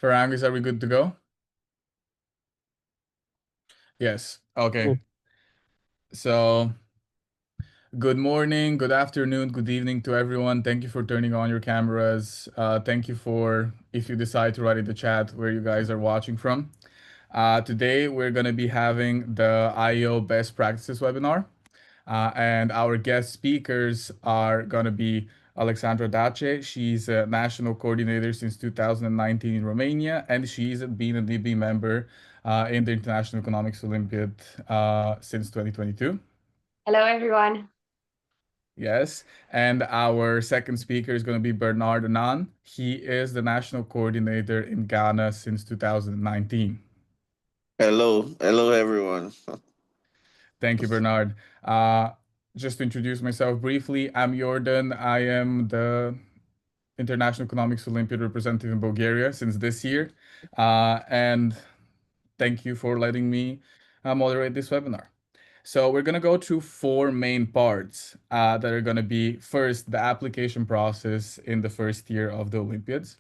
Ferrangis, are we good to go? Yes. Okay. So, good morning, good afternoon, good evening to everyone. Thank you for turning on your cameras. Thank you for, if you decide to write in the chat where you guys are watching from. Today, we're going to be having the IEO Best Practices webinar. And our guest speakers are going to be Alexandra Dace. She's a national coordinator since 2019 in Romania, and she's been a DB member in the International Economics Olympiad since 2022. Hello, everyone. Yes. And our second speaker is going to be Bernard Anan. He is the national coordinator in Ghana since 2019. Hello everyone. Thank you, Bernard. Uh, just to introduce myself briefly, I'm Jordan. I am the International Economics Olympiad representative in Bulgaria since this year. And thank you for letting me moderate this webinar. So we're going to go through four main parts that are going to be first, the application process in the first year of the Olympiads.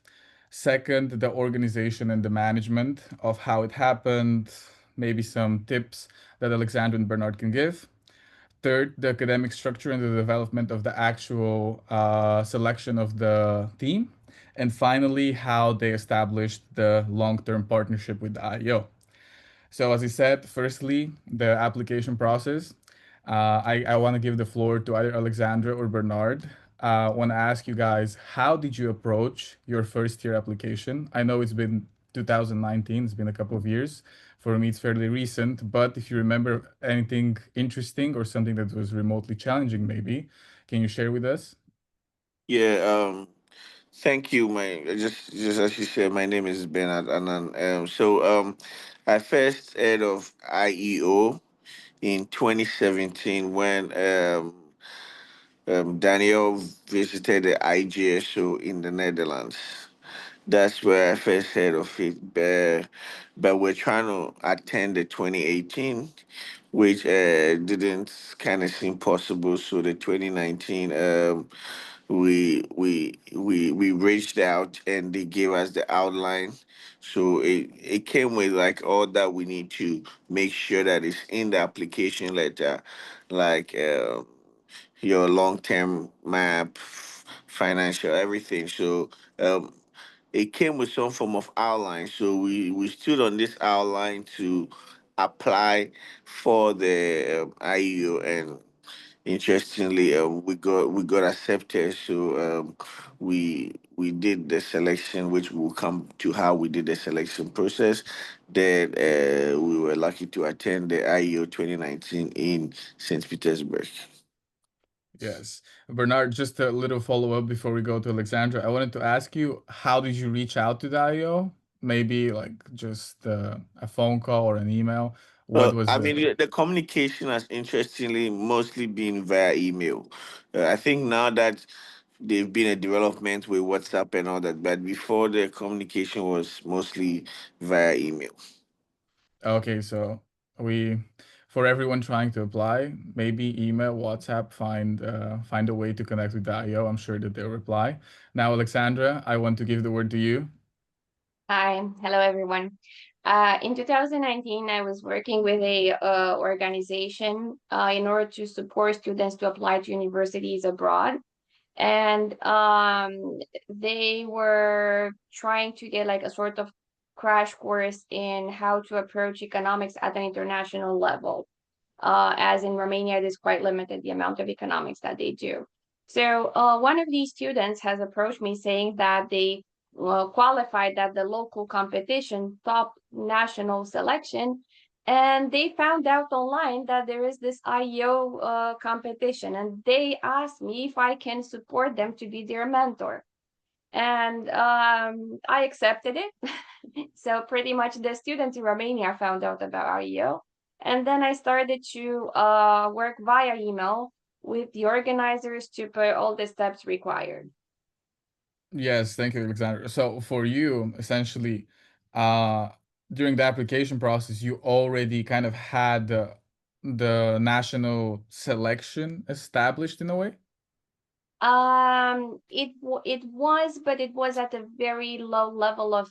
Second, the organization and the management of how it happened, maybe some tips that Alexandra and Bernard can give. Third, the academic structure and the development of the actual selection of the team. And finally, how they established the long-term partnership with the IEO. So as I said, firstly, the application process. I want to give the floor to either Alexandra or Bernard. I want to ask you guys, how did you approach your first year application? I know it's been 2019, it's been a couple of years. For me, it's fairly recent, but if you remember anything interesting or something that was remotely challenging, maybe, can you share with us? Yeah, thank you. My just as you said, my name is Bernard Anan. I first heard of IEO in 2017 when Daniel visited the IGSO in the Netherlands. That's where I first heard of it. But we're trying to attend the 2018, which didn't kind of seem possible. So the 2019, we reached out and they gave us the outline. So it came with like all that we need to make sure that it's in the application letter, like your long term map, financial, everything. So it came with some form of outline. So we stood on this outline to apply for the IEO, and interestingly, we got accepted. So we did the selection, which will come to how we did the selection process. Then we were lucky to attend the IEO 2019 in St. Petersburg. Yes. Bernard, just a little follow-up before we go to Alexandra. I wanted to ask you, how did you reach out to the IO? Maybe like just a phone call or an email. What was I mean, the... the communication has interestingly mostly been via email. I think now that they've been a development with WhatsApp and all that, but before the communication was mostly via email. Okay, so we, for everyone trying to apply, maybe email, WhatsApp, find a way to connect with the IO. I'm sure that they'll reply. Now, Alexandra, I want to give the word to you. Hi, hello, everyone. In 2019, I was working with a organization in order to support students to apply to universities abroad. And they were trying to get like a sort of crash course in how to approach economics at an international level. As in Romania, it is quite limited the amount of economics that they do. So one of these students has approached me saying that they qualified at the local competition, top national selection, and they found out online that there is this IEO competition, and they asked me if I can support them to be their mentor. And I accepted it. So pretty much the students in Romania found out about IEO. And then I started to work via email with the organizers to put all the steps required. Yes, thank you, Alexandra. So for you, essentially, uh, during the application process, you already kind of had the national selection established in a way? It was, but it was at a very low level of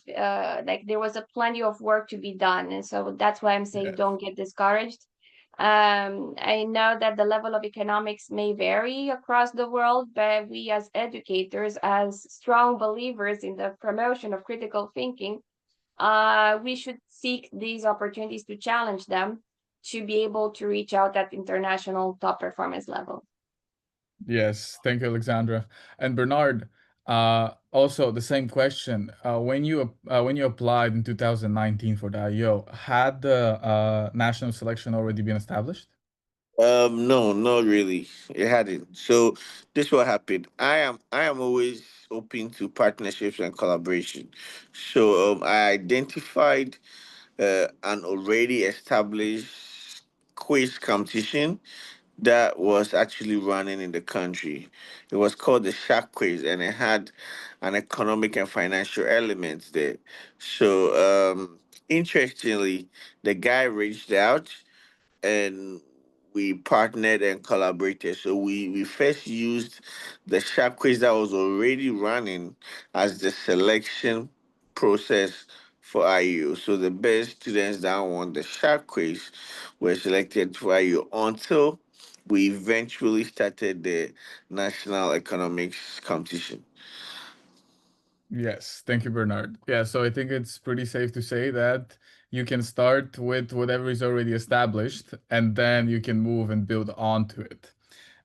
like there was a plenty of work to be done, and so that's why I'm saying Yes. don't get discouraged. I know that the level of economics may vary across the world, but we as educators, as strong believers in the promotion of critical thinking, we should seek these opportunities to challenge them to be able to reach out at international top performance level. Yes, thank you, Alexandra. And Bernard, also the same question. When you applied in 2019 for the IEO, had the national selection already been established? No, not really. It hadn't. So this what happened. I am always open to partnerships and collaboration. So I identified an already established quiz competition that was actually running in the country. It was called the Shark Quiz, and it had an economic and financial element there. So interestingly, the guy reached out and we partnered and collaborated. So we first used the sharp quiz that was already running as the selection process for IU. So the best students that won the sharp quiz were selected for IU until we eventually started the national economics competition. Yes, thank you, Bernard. Yeah, so I think it's pretty safe to say that you can start with whatever is already established, and then you can move and build onto it.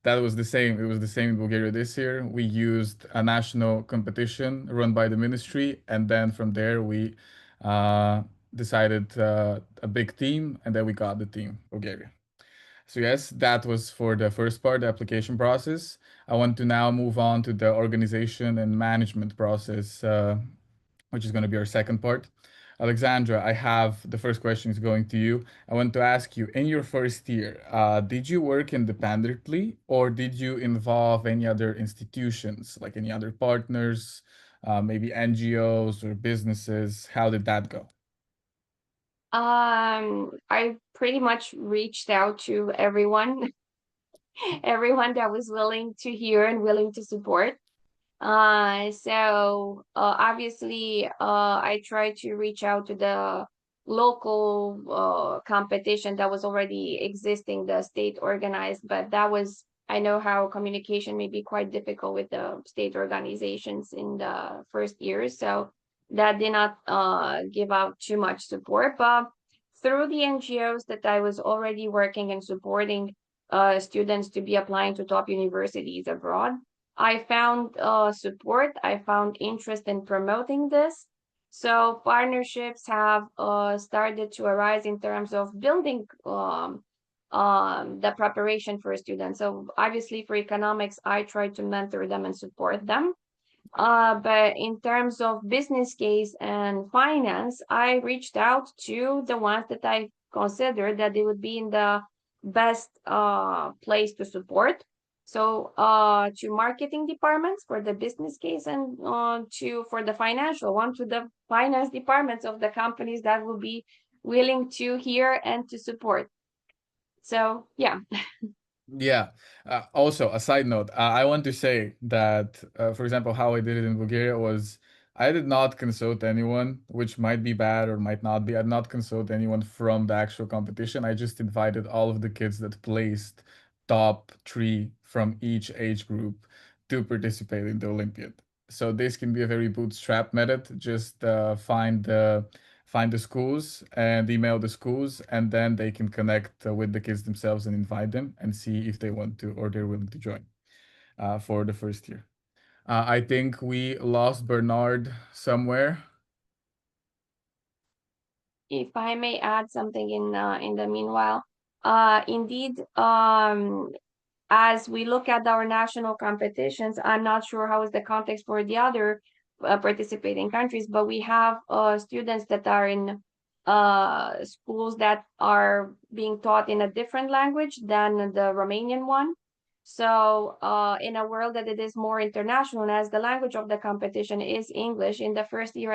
That was the same. It was the same in Bulgaria this year. We used a national competition run by the ministry, and then from there we uh, decided a big team, and then we got the team Bulgaria. So yes, that was for the first part, the application process. I want to now move on to the organization and management process, which is going to be our second part. Alexandra, I have the first question is going to you. I want to ask you, in your first year, did you work independently or did you involve any other institutions, like any other partners, maybe NGOs or businesses? How did that go? I pretty much reached out to everyone, everyone that was willing to hear and willing to support. Obviously, I tried to reach out to the local competition that was already existing, the state organized, but that was, I know how communication may be quite difficult with the state organizations in the first years, so that did not give out too much support. But through the NGOs that I was already working and supporting students to be applying to top universities abroad, I found support. I found interest in promoting this. So partnerships have started to arise in terms of building the preparation for students. So obviously for economics, I try to mentor them and support them. But in terms of business case and finance, I reached out to the ones that I considered that they would be in the best place to support. So to marketing departments for the business case and to for the financial one to the finance departments of the companies that will be willing to hear and to support. So yeah. Yeah. Also, a side note, I want to say that, for example, how I did it in Bulgaria was I did not consult anyone, which might be bad or might not be. I did not consult anyone from the actual competition. I just invited all of the kids that placed top three from each age group to participate in the Olympiad. So this can be a very bootstrap method. Just find the schools and email the schools, and then they can connect with the kids themselves and invite them and see if they want to or they're willing to join for the first year. I think we lost Bernard somewhere. If I may add something in the meanwhile, indeed, as we look at our national competitions, I'm not sure how is the context for the other participating countries, but we have students that are in schools that are being taught in a different language than the Romanian one. So in a world that it is more international, and as the language of the competition is English, in the first year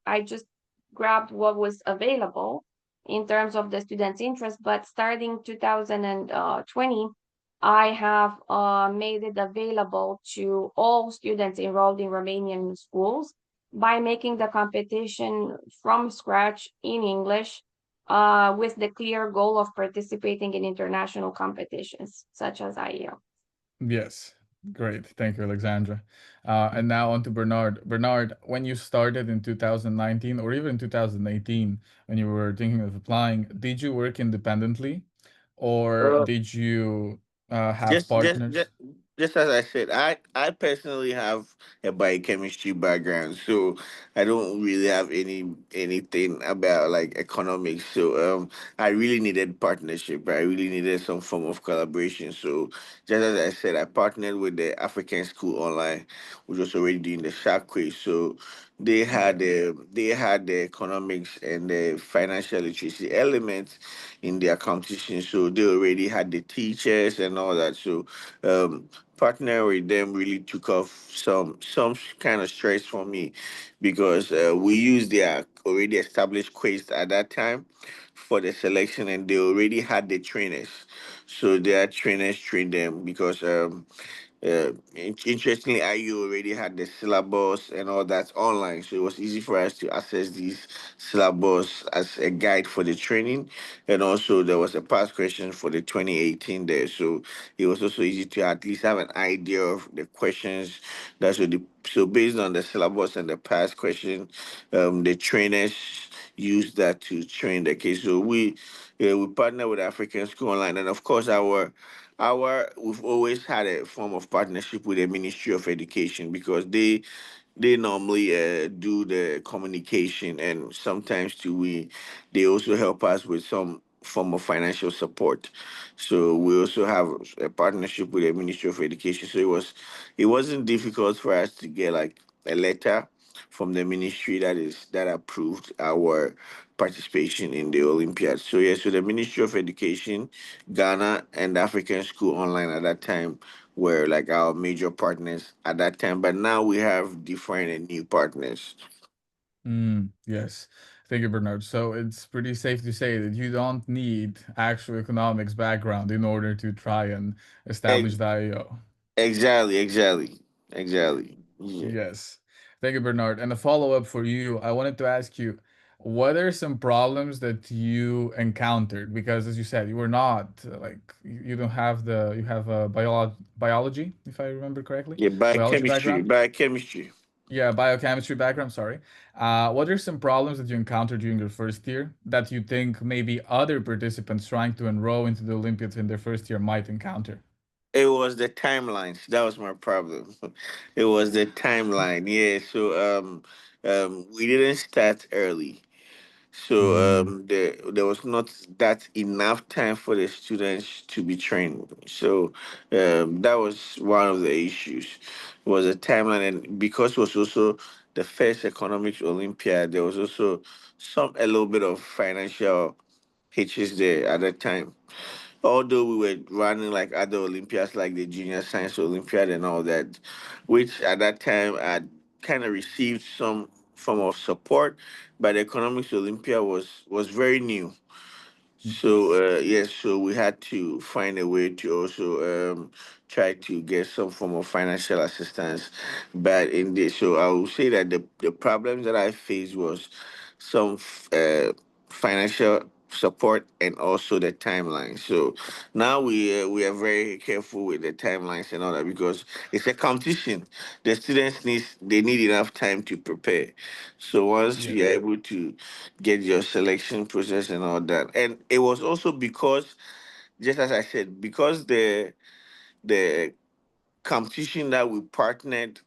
I just grabbed what was available in terms of the students' interest, but starting 2020, I have made it available to all students enrolled in Romanian schools by making the competition from scratch in English, with the clear goal of participating in international competitions such as IEO. Yes, great. Thank you, Alexandra. And now on to Bernard. Bernard, when you started in 2019 or even 2018, when you were thinking of applying, did you work independently or Uh, did you have just just partners? just just as I said, I personally have a biochemistry background, so I don't really have anything about like economics. So I really needed partnership. I really needed some form of collaboration. So just as I said, I partnered with the African School Online, which was already doing the shark quiz. So they had the economics and the financial literacy elements in their competition. So they already had the teachers and all that. So partner with them really took off some kind of stress from me because we used their already established quiz at that time for the selection, and they already had the trainers. So their trainers trained them because interestingly, IU already had the syllabus and all that online, so it was easy for us to access these syllabus as a guide for the training. And also, there was a past question for the 2018 there, so it was also easy to at least have an idea of the questions. So based on the syllabus and the past question, the trainers used that to train the case. So we partner with African School Online, and of course we've always had a form of partnership with the Ministry of Education because they normally do the communication, and sometimes too they also help us with some form of financial support. So we also have a partnership with the Ministry of Education. So it wasn't difficult for us to get like a letter from the ministry that approved our participation in the Olympiad. So yeah, so the Ministry of Education, Ghana, and African School Online at that time were like our major partners at that time. But now we have different and new partners. Yes. Thank you, Bernard. So it's pretty safe to say that you don't need actual economics background in order to try and establish Ex- the IEO. exactly. Yeah. Yes. Thank you, Bernard. And a follow-up for you, I wanted to ask you, what are some problems that you encountered? Because as you said, you were not like you don't have the you have a biology, if I remember correctly, Yeah, biology biochemistry, background. biochemistry. Yeah, biochemistry background, sorry. What are some problems that you encountered during your first year that you think maybe other participants trying to enroll into the Olympiads in their first year might encounter? It was the timelines. That was my problem. It was the timeline. Yeah. So we didn't start early. So Mm, there was not that enough time for the students to be trained. So that was one of the issues. Was a timeline, and because it was also the first economics Olympiad, there was also a little bit of financial hitches there at that time. Although we were running like other Olympiads, like the Junior Science Olympiad and all that, which at that time I kind of received some form of support, but the Economics Olympia was very new. So yes. yes, so we had to find a way to also try to get some form of financial assistance. But in this, so I will say that the problems that I faced was some financial support and also the timeline. So now we are very careful with the timelines and all that because it's a competition. The students need enough time to prepare. So once you're Yes. able to get your selection process and all that. And it was also because, just as I said, because the competition that we partnered,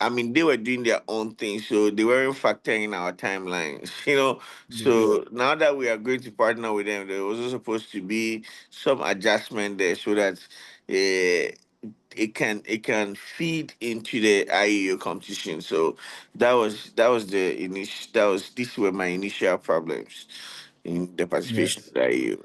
I mean, they were doing their own thing, so they weren't factoring our timelines, you know. Yes. So now that we are going to partner with them, there was also supposed to be some adjustment there so that it can feed into the IEO competition. So that was the initial that was these were my initial problems in the participation Yes. of the IEO.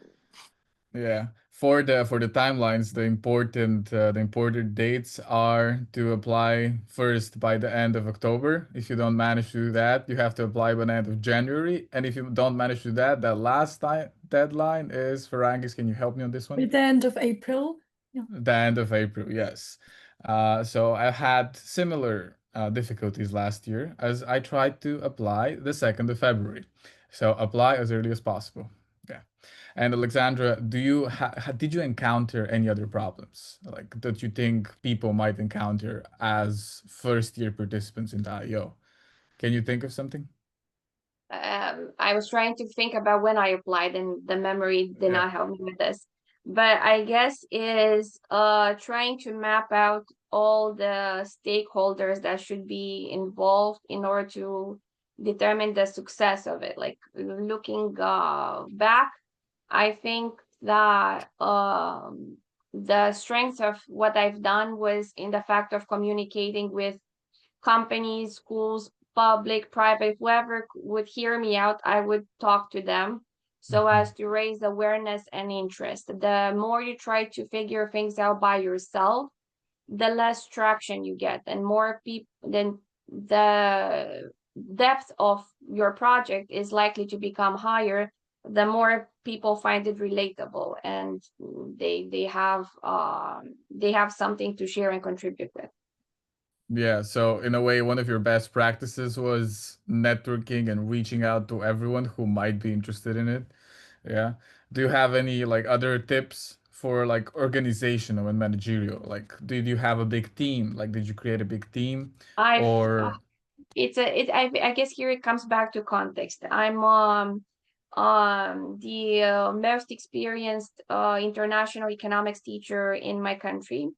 Yeah. For the timelines, the important dates are to apply first by the end of October. If you don't manage to do that, you have to apply by the end of January. And if you don't manage to do that, that last time deadline is Ferrangis. Can you help me on this By one? the end of April. The end of April, yes. So I had similar difficulties last year as I tried to apply the 2nd of February. So apply as early as possible. Yeah. And Alexandra, did you encounter any other problems like that you think people might encounter as first year participants in the IEO? Can you think of something? I was trying to think about when I applied, and the memory did Yeah. not help me with this. But I guess is trying to map out all the stakeholders that should be involved in order to determine the success of it. Like looking back, I think that the strength of what I've done was in the fact of communicating with companies, schools, public, private, whoever would hear me out, I would talk to them so Mhm. as to raise awareness and interest. The more you try to figure things out by yourself, the less traction you get, and more people, then the depth of your project is likely to become higher the more people find it relatable, and they have something to share and contribute with. Yeah, so in a way, one of your best practices was networking and reaching out to everyone who might be interested in it. Yeah. Do you have any like other tips for like organizational and managerial? Like, did you have a big team? Like, did you create a big team I've or I guess here it comes back to context. I'm the most experienced international economics teacher in my country.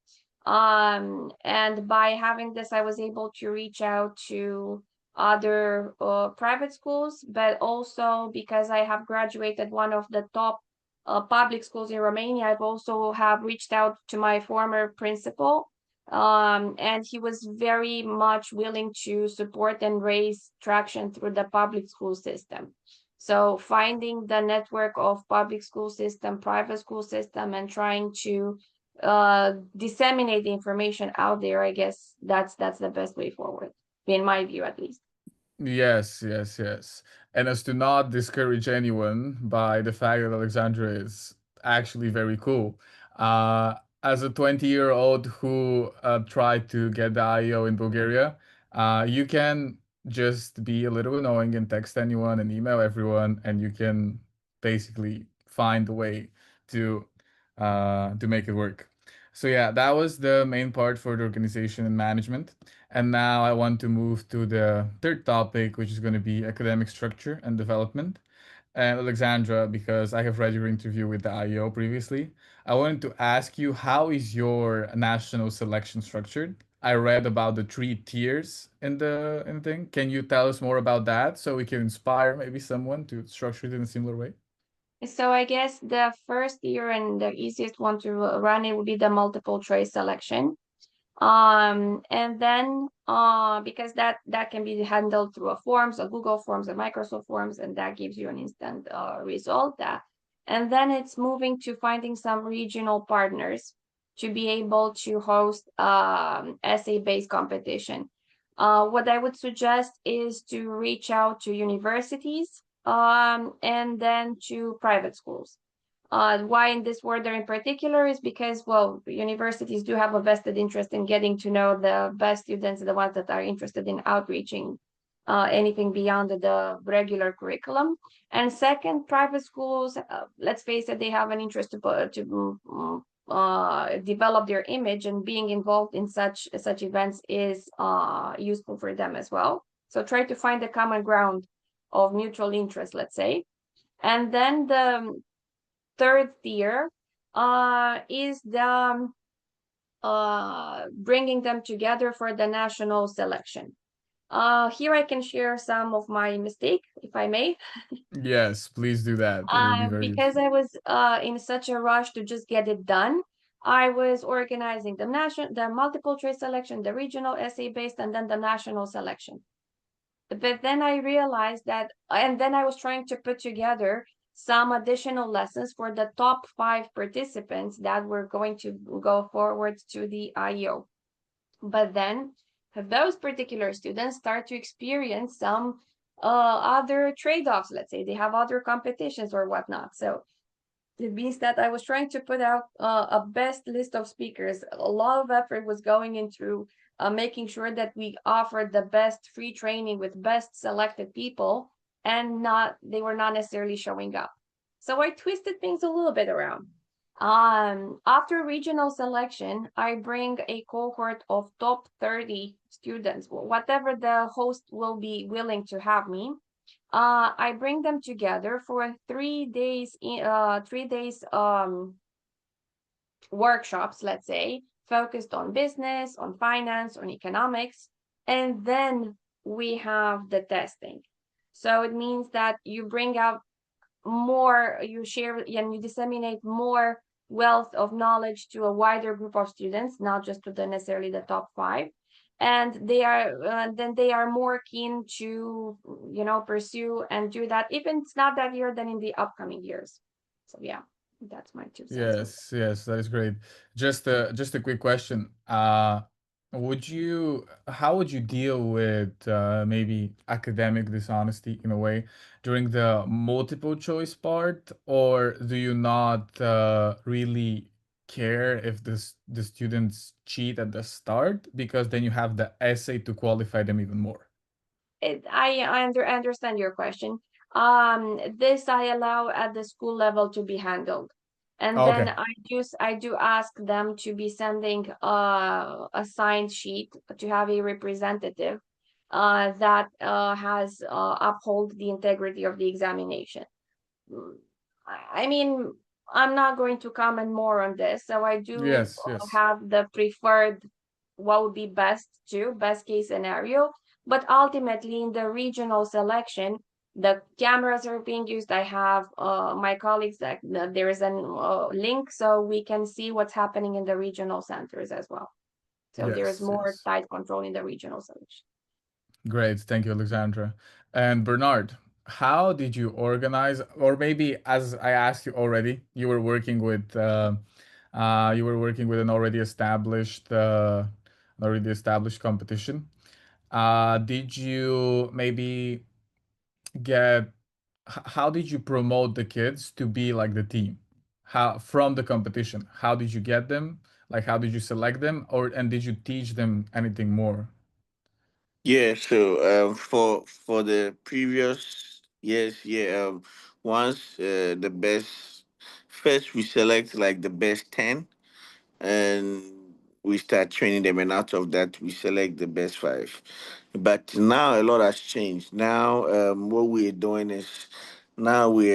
And by having this, I was able to reach out to other private schools, but also because I have graduated one of the top public schools in Romania, I've also have reached out to my former principal, and he was very much willing to support and raise traction through the public school system. So finding the network of public school system, private school system, and trying to disseminate the information out there, I guess that's the best way forward, in my view at least. yes, yes, yes. And as to not discourage anyone by the fact that Alexandra is actually very cool. Uh, as a 20-year-old who tried to get the IEO in Bulgaria, you can just be a little annoying and text anyone and email everyone, and you can basically find a way to make it work. So yeah, that was the main part for the organization and management. And now I want to move to the third topic, which is going to be academic structure and development. And Alexandra, because I have read your interview with the IEO previously, I wanted to ask you, how is your national selection structured? I read about the 3 tiers in the thing. Can you tell us more about that so we can inspire maybe someone to structure it in a similar way? So I guess the first year and the easiest one to run it would be the multiple choice selection. And then because that can be handled through a forms, a Google Forms, a Microsoft Forms, and that gives you an instant result. That and then it's moving to finding some regional partners to be able to host essay-based competition. What I would suggest is to reach out to universities and then to private schools. Why in this order in particular is because, well, universities do have a vested interest in getting to know the best students, the ones that are interested in outreaching anything beyond the regular curriculum. And second, private schools, let's face it, they have an interest to develop their image, and being involved in such events is useful for them as well. So try to find a common ground of mutual interest, let's say. And then the third tier is the bringing them together for the national selection. Here I can share some of my mistake, if I may. Yes, please do that. It will be very Because useful. I was in such a rush to just get it done, I was organizing the multiple choice selection, the regional essay based, and then the national selection. But then I realized that, and then I was trying to put together some additional lessons for the top 5 participants that were going to go forward to the IEO. But then those particular students start to experience some other trade-offs. Let's say they have other competitions or whatnot. So It means that I was trying to put out a best list of speakers. A lot of effort was going into making sure that we offered the best free training with best selected people, and not they were not necessarily showing up. So I twisted things a little bit around. After regional selection, I bring a cohort of top 30 students, whatever the host will be willing to have me. I bring them together for 3 days, 3 days workshops, let's say, focused on business, on finance, on economics, and then we have the testing. So it means that you bring out more, you share and you disseminate more wealth of knowledge to a wider group of students, not just to the necessarily the top five. And they are then they are more keen to pursue and do that, even it's not that year, then in the upcoming years. So yeah, that's my 2 cents on Yes, yes, that is great. Just a quick question. How would you deal with maybe academic dishonesty in a way during the multiple choice part, or do you not really care if the students cheat at the start because then you have the essay to qualify them even more? I understand your question. This I allow at the school level to be handled. And then Okay. I do ask them to be sending a signed sheet to have a representative that has uphold the integrity of the examination. Mm, I mean, I'm not going to comment more on this. So I do Yes, yes. have the preferred, what would be best case scenario. But ultimately, in the regional selection, the cameras are being used. I have my colleagues that there is a link so we can see what's happening in the regional centers as well. So there is Yes, more yes. tight control in the regional selection. Great, thank you, Alexandra. And Bernard, how did you organize, or maybe as I asked you already, you were working with an already established competition. Did you maybe get, how did you promote the kids to be like the team? How from the competition? How did you get them? Like, how did you select them, or and did you teach them anything more? Yeah, so for the previous years, yeah, once the best first we select like the best 10, and we start training them, and out of that we select the best five. But now a lot has changed. Now what we're doing is now we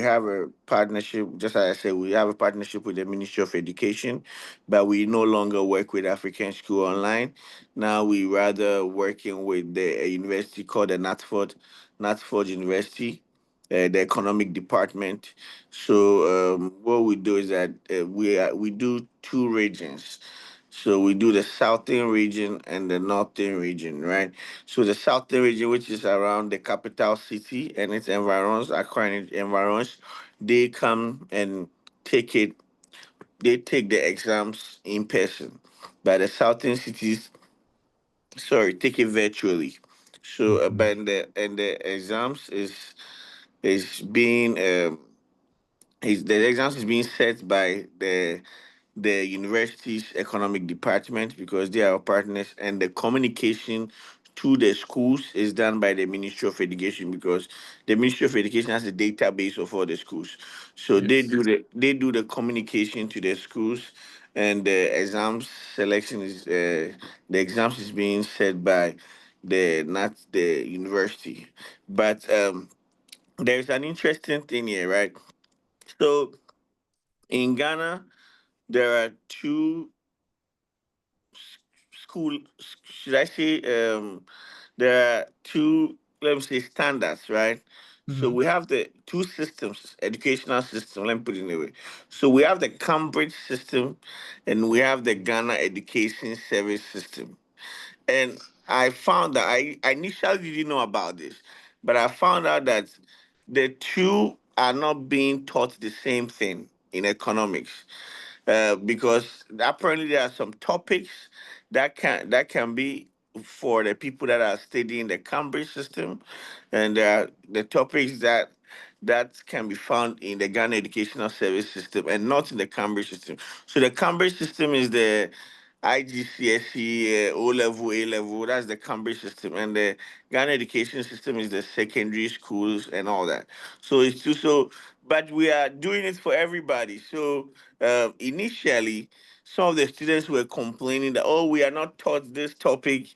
have a partnership, just as I said, we have a partnership with the Ministry of Education, but we no longer work with African School Online. Now we rather working with the university called the Natford University, the economic department. So what we do is that we do two regions. So we do the southern region and the northern region, right? So the southern region, which is around the capital city and its environs, Accra and its environs, they come and take it. They take the exams in person. But the southern cities, sorry, take it virtually. So, Mhm. but the exams is being the exams is being set by the university's economic department because they are our partners, and the communication to the schools is done by the Ministry of Education because the Ministry of Education has a database of all the schools. So Yes. they do the communication to the schools, and the exams selection is the exams is being set by the not the university. But there's an interesting thing here, right? So in Ghana, there are two school, should I say, there are two, let me say, standards, right? So Hmm. we have the two systems, educational system, let me put it in a way. So we have the Cambridge system and we have the Ghana Education Service System. And I found that I initially didn't know about this, but I found out that the two are not being taught the same thing in economics, because apparently there are some topics that can be for the people that are studying the Cambridge system, and there are the topics that that can be found in the Ghana Educational Service System and not in the Cambridge system. So the Cambridge system is the IGCSE, O level, A level. That's the Cambridge system, and the Ghana education system is the secondary schools and all that. So it's too so, but we are doing it for everybody. So initially, some of the students were complaining that, oh, we are not taught this topic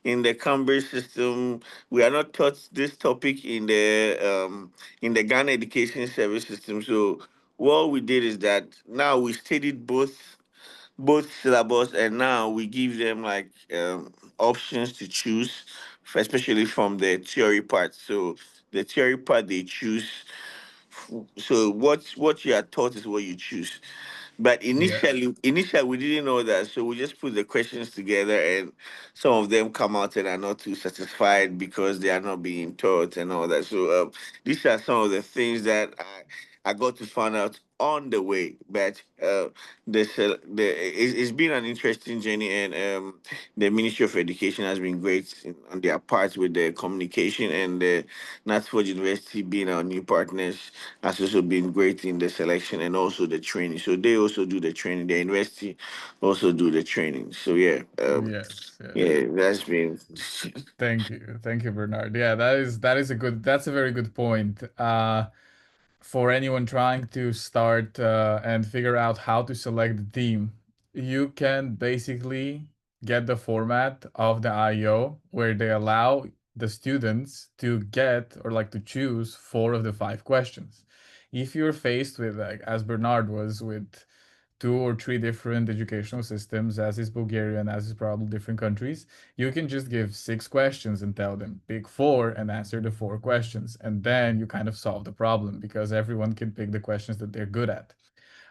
in the Cambridge system. We are not taught this topic in the Ghana education service system. So what we did is that now we studied both syllabus, and now we give them like options to choose, especially from the theory part. So the theory part they choose. So what you are taught is what you choose. But Yeah. initially we didn't know that, so we just put the questions together, and some of them come out and are not too satisfied because they are not being taught and all that. So these are some of the things that I got to find out on the way. But it's been an interesting journey, and the Ministry of Education has been great on their part with the communication, and Natford University being our new partners has also been great in the selection and also the training. So they also do the training. The university also do the training. So yeah, Yes. Yes. yeah, that's been. Thank you, Bernard. Yeah, that's a very good point. For anyone trying to start and figure out how to select the team, you can basically get the format of the IEO where they allow the students to get or like to choose four of the five questions. If you're faced with, like, as Bernard was, with two or three different educational systems, as is Bulgaria and as is probably different countries, you can just give six questions and tell them pick four and answer the four questions. And then you kind of solve the problem because everyone can pick the questions that they're good at.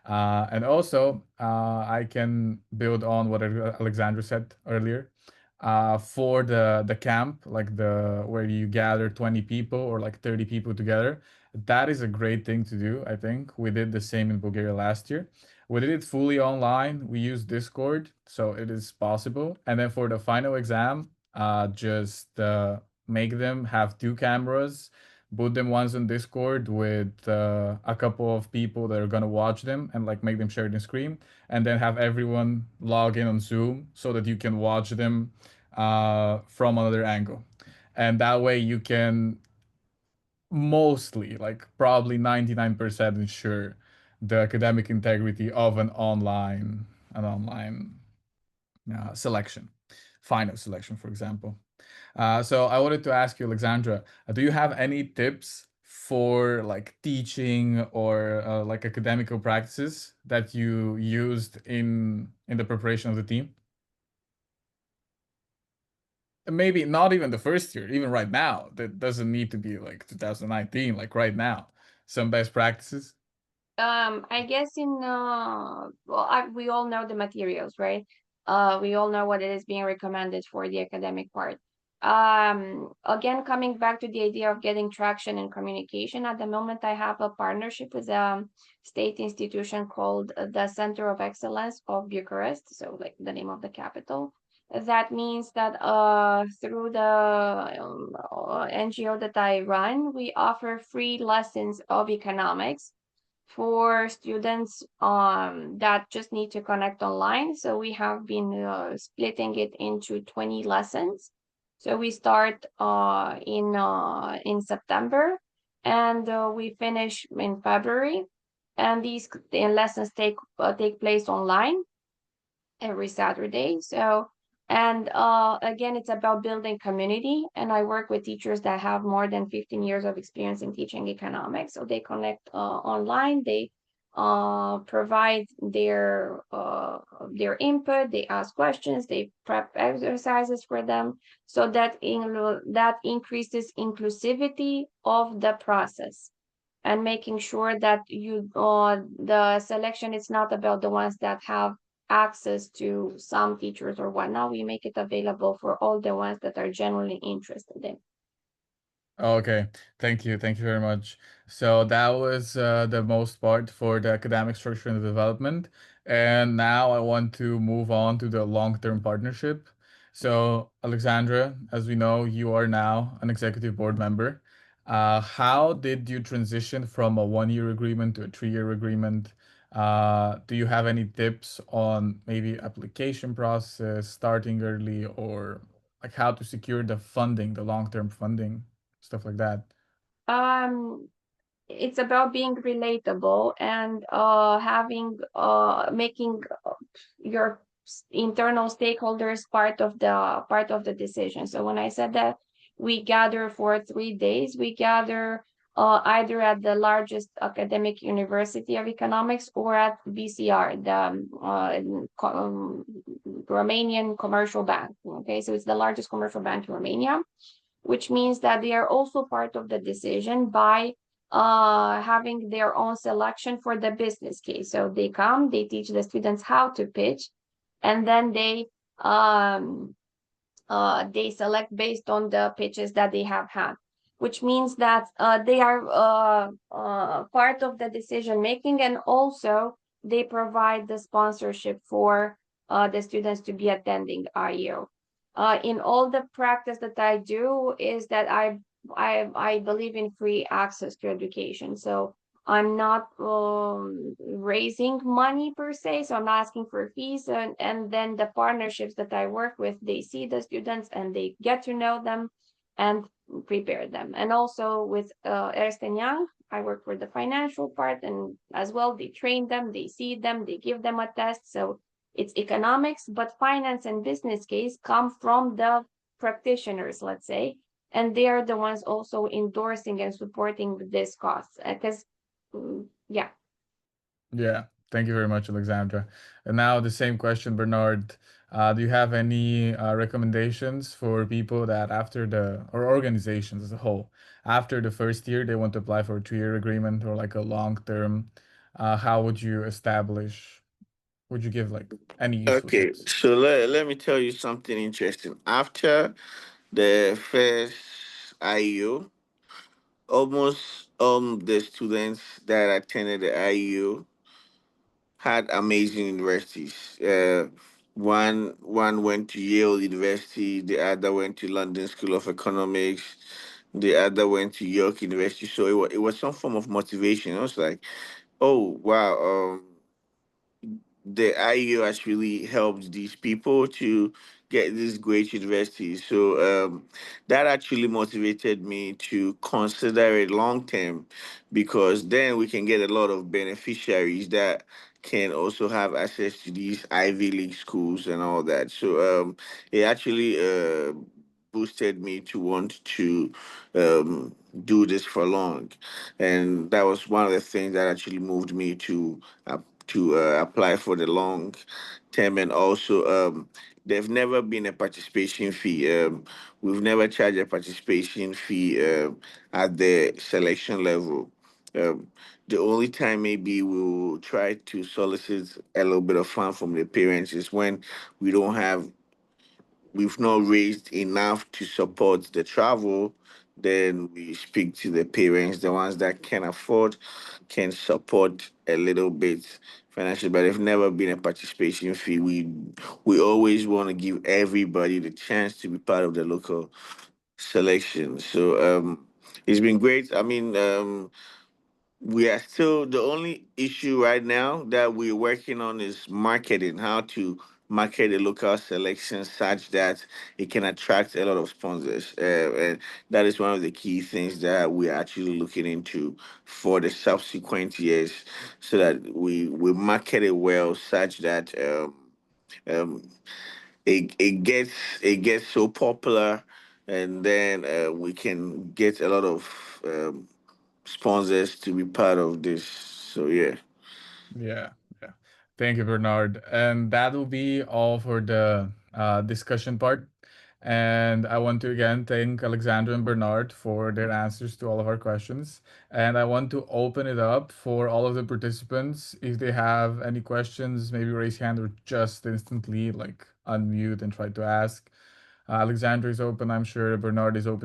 And also, I can build on what Alexandra said earlier. For the camp, like the where you gather 20 people or like 30 people together, that is a great thing to do. I think we did the same in Bulgaria last year. We did it fully online. We used Discord, so it is possible. And then for the final exam, just make them have two cameras, put them once on Discord with a couple of people that are gonna watch them and like make them share the screen, and then have everyone log in on Zoom so that you can watch them from another angle. And that way you can mostly, like probably 99% ensure the academic integrity of an online selection, final selection, for example. So I wanted to ask you, Alexandra, do you have any tips for like teaching or like academical practices that you used in the preparation of the team? Maybe not even the first year, even right now. That doesn't need to be like 2019, like right now. Some best practices. I guess we all know the materials, right? We all know what it is being recommended for the academic part. Again, coming back to the idea of getting traction and communication, at the moment I have a partnership with a state institution called the Center of Excellence of Bucharest, so like the name of the capital. That means that through the NGO that I run, we offer free lessons of economics for students that just need to connect online. So we have been splitting it into 20 lessons. So we start in September, and we finish in February. And these lessons take place online every Saturday. So, and again, it's about building community. And I work with teachers that have more than 15 years of experience in teaching economics. So they connect online. They provide their input. They ask questions. They prep exercises for them. So that increases inclusivity of the process and making sure that the selection is not about the ones that have access to some teachers or whatnot. We make it available for all the ones that are genuinely interested in. Okay, thank you very much. So that was the most part for the academic structure and the development. And now I want to move on to the long-term partnership. So, Alexandra, as we know, you are now an executive board member. How did you transition from a 1 year agreement to a 3 year agreement? Do you have any tips on maybe application process, starting early, or like how to secure the funding, the long-term funding, stuff like that? Um, it's about being relatable and having making your internal stakeholders part of the decision. So when I said that we gather for 3 days, we gather either at the largest academic university of economics or at BCR, the Romanian commercial bank. Okay, so it's the largest commercial bank in Romania, which means that they are also part of the decision by having their own selection for the business case. So they come, they teach the students how to pitch, and then they select based on the pitches that they have had, which means that they are part of the decision making, and also they provide the sponsorship for the students to be attending IEO. In all the practice that I do is that I believe in free access to education. So I'm not raising money per se, so I'm not asking for fees. And then the partnerships that I work with, they see the students and they get to know them and prepare them. And also with Ernst& Young, I work for the financial part, and as well, they train them, they see them, they give them a test. So it's economics, but finance and business case come from the practitioners, let's say, and they are the ones also endorsing and supporting this cost. Because yeah. Yeah, thank you very much, Alexandra. And now the same question, Bernard. Do you have any recommendations for people that after the, or organizations as a whole, after the first year, they want to apply for a 2 year agreement or like a long term? How would you establish, would you give like any useful Okay, tips? so let me tell you something interesting. After the first IEO, almost the students that attended the IEO had amazing universities. One went to Yale University, the other went to London School of Economics, the other went to York University. So it was some form of motivation. I was like, oh wow, the IEO has really helped these people to get these great universities. So that actually motivated me to consider it long term, because then we can get a lot of beneficiaries that can also have access to these Ivy League schools and all that. So it actually boosted me to want to do this for long, and that was one of the things that actually moved me to apply for the long term. And also there's never been a participation fee. We've never charged a participation fee at the selection level. um, the only time maybe we'll try to solicit a little bit of fund from the parents is when we don't have we've not raised enough to support the travel. Then we speak to the parents, the ones that can afford, can support a little bit financially, but it's never been a participation fee. We always want to give everybody the chance to be part of the local selection. So it's been great. I mean, we are still, the only issue right now that we're working on is marketing, how to market the local selection such that it can attract a lot of sponsors. And that is one of the key things that we're actually looking into for the subsequent years, so that we market it well such that um, it gets so popular, and then we can get a lot of sponsors to be part of this. So yeah. Yeah, yeah. Thank you, Bernard. And that will be all for the discussion part. And I want to again thank Alexandra and Bernard for their answers to all of our questions. And I want to open it up for all of the participants. If they have any questions, maybe raise your hand or just instantly like unmute and try to ask. Alexandra is open, I'm sure. Bernard is open